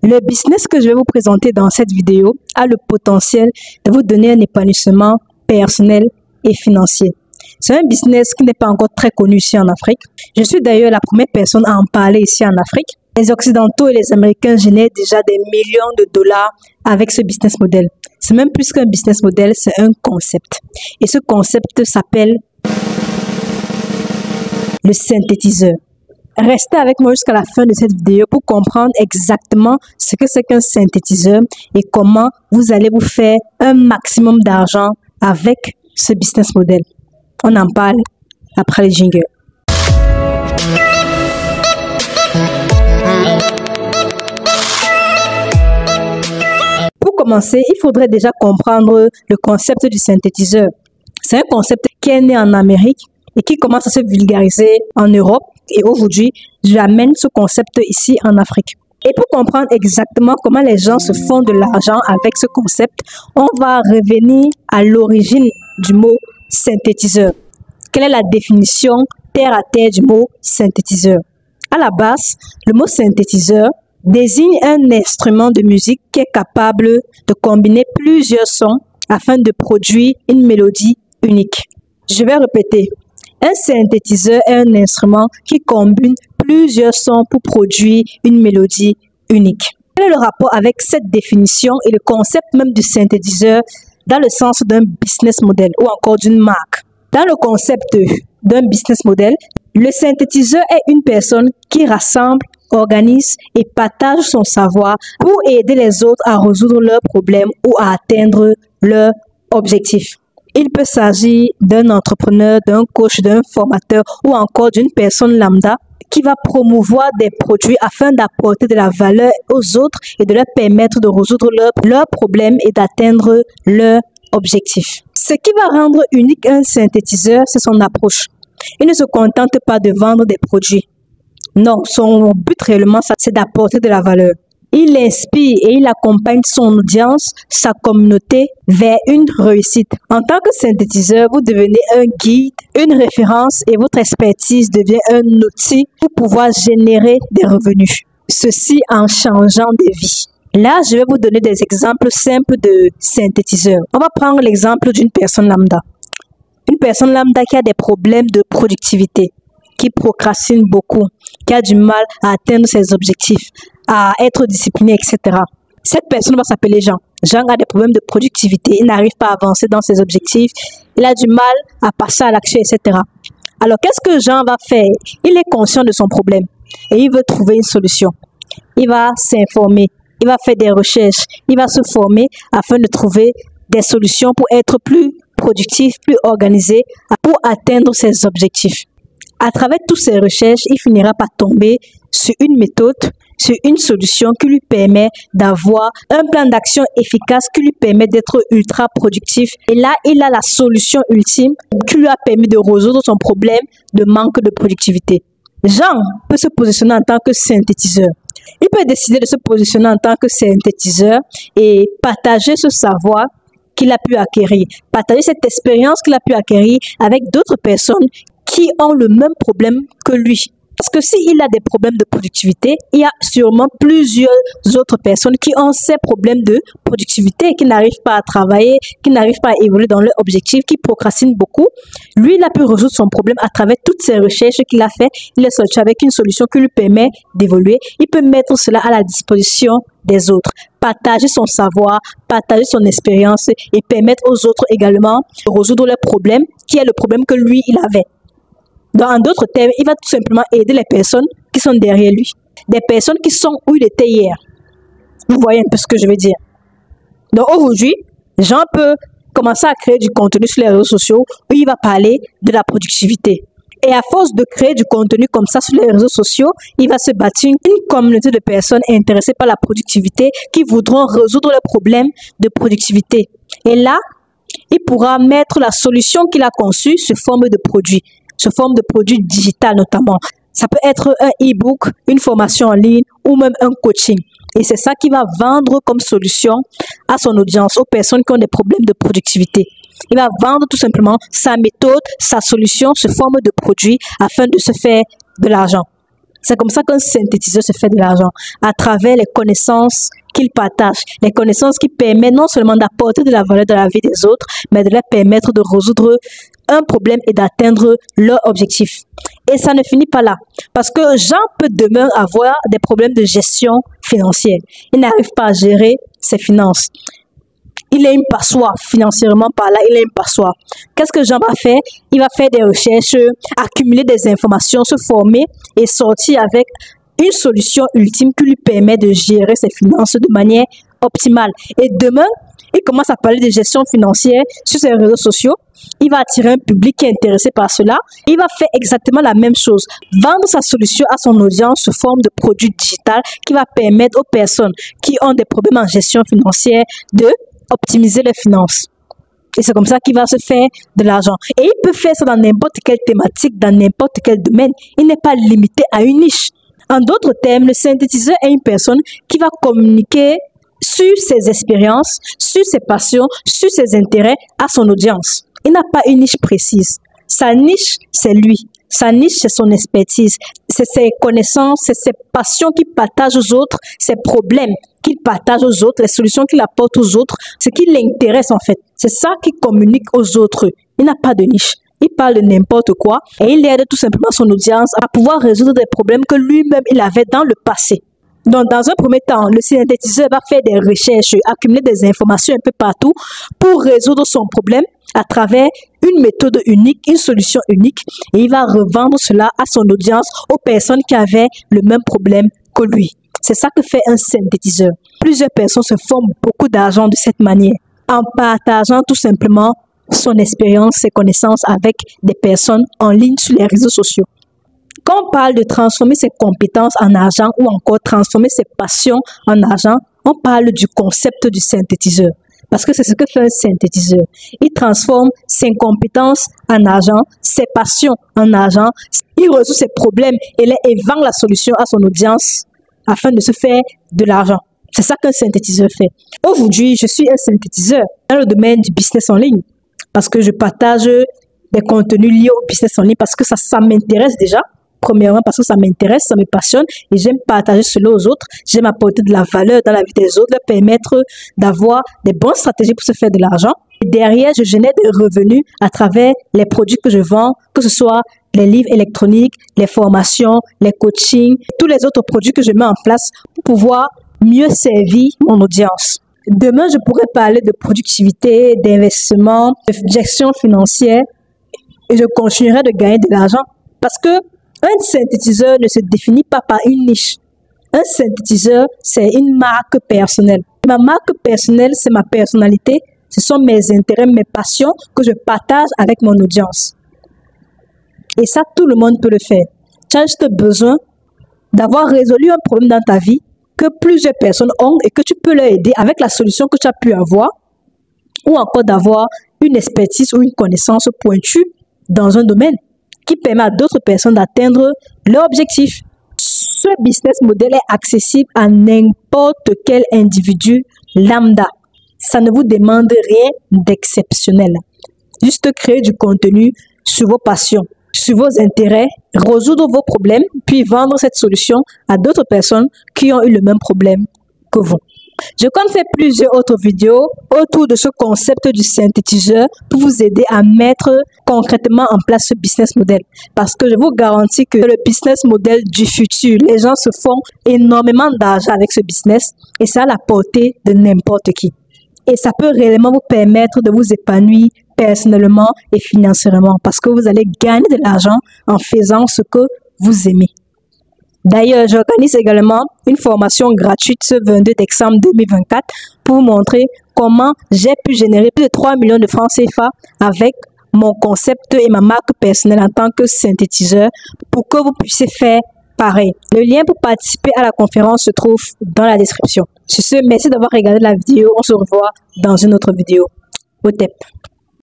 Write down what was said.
Le business que je vais vous présenter dans cette vidéo a le potentiel de vous donner un épanouissement personnel et financier. C'est un business qui n'est pas encore très connu ici en Afrique. Je suis d'ailleurs la première personne à en parler ici en Afrique. Les Occidentaux et les Américains génèrent déjà des millions de dollars avec ce business model. C'est même plus qu'un business model, c'est un concept. Et ce concept s'appelle le synthétiseur. Restez avec moi jusqu'à la fin de cette vidéo pour comprendre exactement ce que c'est qu'un synthétiseur et comment vous allez vous faire un maximum d'argent avec ce business model. On en parle après les jingles. Pour commencer, il faudrait déjà comprendre le concept du synthétiseur. C'est un concept qui est né en Amérique et qui commence à se vulgariser en Europe. Et aujourd'hui, j'amène ce concept ici en Afrique. Et pour comprendre exactement comment les gens se font de l'argent avec ce concept, on va revenir à l'origine du mot synthétiseur. Quelle est la définition terre à terre du mot synthétiseur? À la base, le mot synthétiseur désigne un instrument de musique qui est capable de combiner plusieurs sons afin de produire une mélodie unique. Je vais répéter. Un synthétiseur est un instrument qui combine plusieurs sons pour produire une mélodie unique. Quel est le rapport avec cette définition et le concept même du synthétiseur dans le sens d'un business model ou encore d'une marque? Dans le concept d'un business model, le synthétiseur est une personne qui rassemble, organise et partage son savoir pour aider les autres à résoudre leurs problèmes ou à atteindre leurs objectifs. Il peut s'agir d'un entrepreneur, d'un coach, d'un formateur ou encore d'une personne lambda qui va promouvoir des produits afin d'apporter de la valeur aux autres et de leur permettre de résoudre leurs problèmes et d'atteindre leurs objectifs. Ce qui va rendre unique un synthétiseur, c'est son approche. Il ne se contente pas de vendre des produits. Non, son but réellement, c'est d'apporter de la valeur. Il inspire et il accompagne son audience, sa communauté vers une réussite. En tant que synthétiseur, vous devenez un guide, une référence et votre expertise devient un outil pour pouvoir générer des revenus. Ceci en changeant des vies. Là, je vais vous donner des exemples simples de synthétiseurs. On va prendre l'exemple d'une personne lambda. Une personne lambda qui a des problèmes de productivité, qui procrastine beaucoup, qui a du mal à atteindre ses objectifs, à être discipliné, etc. Cette personne va s'appeler Jean. Jean a des problèmes de productivité, il n'arrive pas à avancer dans ses objectifs, il a du mal à passer à l'action, etc. Alors, qu'est-ce que Jean va faire? Il est conscient de son problème et il veut trouver une solution. Il va s'informer, il va faire des recherches, il va se former afin de trouver des solutions pour être plus productif, plus organisé, pour atteindre ses objectifs. À travers toutes ces recherches, il finira par tomber sur une méthode, sur une solution qui lui permet d'avoir un plan d'action efficace qui lui permet d'être ultra productif. Et là, il a la solution ultime qui lui a permis de résoudre son problème de manque de productivité. Jean peut se positionner en tant que synthétiseur. Il peut décider de se positionner en tant que synthétiseur et partager ce savoir qu'il a pu acquérir, partager cette expérience qu'il a pu acquérir avec d'autres personnes qui ont le même problème que lui. Parce que s'il a des problèmes de productivité, il y a sûrement plusieurs autres personnes qui ont ces problèmes de productivité, qui n'arrivent pas à travailler, qui n'arrivent pas à évoluer dans leur objectif, qui procrastinent beaucoup. Lui, il a pu résoudre son problème à travers toutes ces recherches qu'il a fait. Il est sorti avec une solution qui lui permet d'évoluer. Il peut mettre cela à la disposition des autres, partager son savoir, partager son expérience et permettre aux autres également de résoudre leurs problèmes, qui est le problème que lui, il avait. En d'autres termes, il va tout simplement aider les personnes qui sont derrière lui. Des personnes qui sont où il était hier. Vous voyez un peu ce que je veux dire. Donc aujourd'hui, Jean peut commencer à créer du contenu sur les réseaux sociaux où il va parler de la productivité. Et à force de créer du contenu comme ça sur les réseaux sociaux, il va se bâtir une communauté de personnes intéressées par la productivité qui voudront résoudre les problèmes de productivité. Et là, il pourra mettre la solution qu'il a conçue sous forme de produit. Sous forme de produit digital notamment. Ça peut être un e-book, une formation en ligne ou même un coaching. Et c'est ça qu'il va vendre comme solution à son audience, aux personnes qui ont des problèmes de productivité. Il va vendre tout simplement sa méthode, sa solution sous forme de produit afin de se faire de l'argent. C'est comme ça qu'un synthétiseur se fait de l'argent, à travers les connaissances qu'il partage, les connaissances qui permettent non seulement d'apporter de la valeur dans la vie des autres, mais de leur permettre de résoudre un problème et d'atteindre leur objectif. Et ça ne finit pas là, parce que Jean peut demain avoir des problèmes de gestion financière. Il n'arrive pas à gérer ses finances. Il a une passoire, financièrement par là, il a une passoire. Qu'est-ce que Jean va faire? Il va faire des recherches, accumuler des informations, se former et sortir avec une solution ultime qui lui permet de gérer ses finances de manière optimale. Et demain, il commence à parler de gestion financière sur ses réseaux sociaux. Il va attirer un public qui est intéressé par cela. Il va faire exactement la même chose. Vendre sa solution à son audience sous forme de produit digital qui va permettre aux personnes qui ont des problèmes en gestion financière de optimiser les finances. Et c'est comme ça qu'il va se faire de l'argent. Et il peut faire ça dans n'importe quelle thématique, dans n'importe quel domaine. Il n'est pas limité à une niche. En d'autres termes, le synthétiseur est une personne qui va communiquer sur ses expériences, sur ses passions, sur ses intérêts à son audience. Il n'a pas une niche précise. Sa niche, c'est lui. Sa niche, c'est son expertise. C'est ses connaissances, c'est ses passions qu'il partage aux autres, ses problèmes qu'il partage aux autres, les solutions qu'il apporte aux autres, ce qui l'intéresse en fait. C'est ça qu'il communique aux autres. Il n'a pas de niche. Il parle de n'importe quoi et il aide tout simplement son audience à pouvoir résoudre des problèmes que lui-même il avait dans le passé. Donc, dans un premier temps, le synthétiseur va faire des recherches, accumuler des informations un peu partout pour résoudre son problème à travers une méthode unique, une solution unique, et il va revendre cela à son audience, aux personnes qui avaient le même problème que lui. C'est ça que fait un synthétiseur. Plusieurs personnes se font beaucoup d'argent de cette manière, en partageant tout simplement son expérience, ses connaissances avec des personnes en ligne sur les réseaux sociaux. Quand on parle de transformer ses compétences en argent ou encore transformer ses passions en argent, on parle du concept du synthétiseur. Parce que c'est ce que fait un synthétiseur. Il transforme ses compétences en argent, ses passions en argent, il résout ses problèmes et vend la solution à son audience afin de se faire de l'argent. C'est ça qu'un synthétiseur fait. Aujourd'hui, je suis un synthétiseur dans le domaine du business en ligne parce que je partage des contenus liés au business en ligne parce que ça m'intéresse déjà. Premièrement, parce que ça m'intéresse, ça me passionne et j'aime partager cela aux autres. J'aime apporter de la valeur dans la vie des autres, leur permettre d'avoir des bonnes stratégies pour se faire de l'argent. Et derrière, je génère des revenus à travers les produits que je vends, que ce soit les livres électroniques, les formations, les coachings, tous les autres produits que je mets en place pour pouvoir mieux servir mon audience. Demain, je pourrais parler de productivité, d'investissement, de gestion financière et je continuerai de gagner de l'argent parce que un synthétiseur ne se définit pas par une niche. Un synthétiseur, c'est une marque personnelle. Ma marque personnelle, c'est ma personnalité. Ce sont mes intérêts, mes passions que je partage avec mon audience. Et ça, tout le monde peut le faire. Tu as juste besoin d'avoir résolu un problème dans ta vie que plusieurs personnes ont et que tu peux leur aider avec la solution que tu as pu avoir ou encore d'avoir une expertise ou une connaissance pointue dans un domaine qui permet à d'autres personnes d'atteindre leur objectif. Ce business model est accessible à n'importe quel individu lambda. Ça ne vous demande rien d'exceptionnel. Juste créer du contenu sur vos passions, sur vos intérêts, résoudre vos problèmes, puis vendre cette solution à d'autres personnes qui ont eu le même problème que vous. Je compte faire plusieurs autres vidéos autour de ce concept du synthétiseur pour vous aider à mettre concrètement en place ce business model. Parce que je vous garantis que le business model du futur, les gens se font énormément d'argent avec ce business et ça à la portée de n'importe qui. Et ça peut réellement vous permettre de vous épanouir personnellement et financièrement parce que vous allez gagner de l'argent en faisant ce que vous aimez. D'ailleurs, j'organise également une formation gratuite ce 22 décembre 2024 pour vous montrer comment j'ai pu générer plus de 3 millions de francs CFA avec mon concept et ma marque personnelle en tant que synthétiseur pour que vous puissiez faire pareil. Le lien pour participer à la conférence se trouve dans la description. Sur ce, merci d'avoir regardé la vidéo. On se revoit dans une autre vidéo. Au TEP.